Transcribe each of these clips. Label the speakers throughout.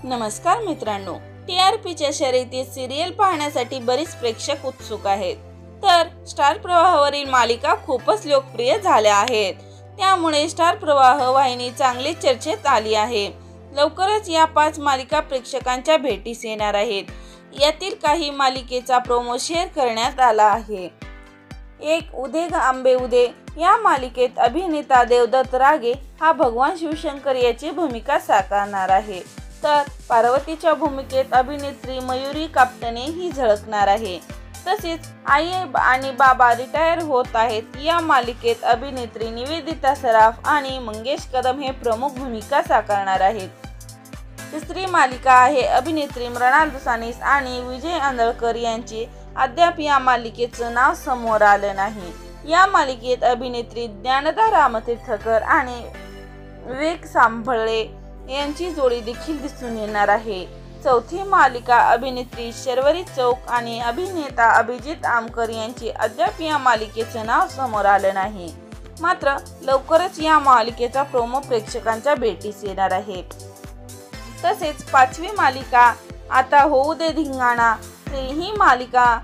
Speaker 1: नमस्कार मित्रांनो, टीआरपीच्या शर्यतीत सिरियल पाहण्यासाठी बरीच प्रेक्षक उत्सुक आहेत। तर स्टार प्रवाहावरील मालिका खूपच लोकप्रिय झाल्या आहेत, त्यामुळे स्टार प्रवाह वाहिनी चांगली चर्चेत आली आहे। लवकरच या 5 मालिका प्रेक्षकांच्या भेटीस येणार आहेत। यातील काही मालिकेचा प्रोमो शेअर करण्यात आला आहे। एक उदे ग आंबे उदे या मालिकेत अभिनेता देवदत्त रागे हा भगवान शिवशंकर याची भूमिका साकारणार आहे, तर पार्वतीच्या भूमिकेत अभिनेत्री मयुरी कापटने ही झळकणार आहे। तसेच आई आणि बाबा रिटायर होत आहेत या मालिकेत अभिनेत्री निवेदिता सराफ आणि मंगेश कदम हे प्रमुख भूमिका साकारणार आहेत। तिसरी मालिका आहे अभिनेत्री मृणाल दुसानीस आणि विजय आंधळकर यांची। अद्याप या मालिकेचं नाव समोर आलं नाही। या मालिकेत अभिनेत्री ज्ञानदा रामतीर्थकर आणि विवेक सांभळे यांची जोडी देखील दिसून येणार आहे। चौथी मालिका अभिनेत्री शर्वरी चौक आणि अभिनेता अभिजित आमकर यांची। अद्याप या मालिकेचं नाव समोर आलं नाही, मात्र लवकरच या मालिकेचा प्रोमो प्रेक्षकांच्या भेटीस येणार आहे। तसेच 5वी मालिका आता होऊ दे धिंगाणा ही मालिका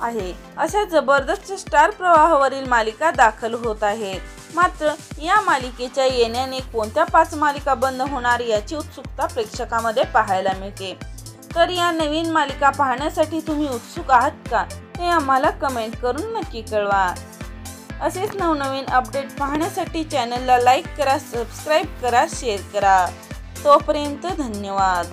Speaker 1: आहे। अशा जबरदस्त स्टार प्रवाहावरील मालिका दाखल होत आहेत, मात्र या मालिकेच्या येण्याने कोणत्या 5 मालिका बंद होणार याची उत्सुकता प्रेक्षकांमध्ये पाहायला मिळते। तर या नवीन मालिका पाहण्यासाठी तुम्ही उत्सुक आहात का, ते आम्हाला कमेंट करून नक्की कळवा। असेच नवनवीन अपडेट पाहण्यासाठी चॅनलला लाईक करा, सबस्क्राईब करा, शेअर करा। तोपर्यंत धन्यवाद।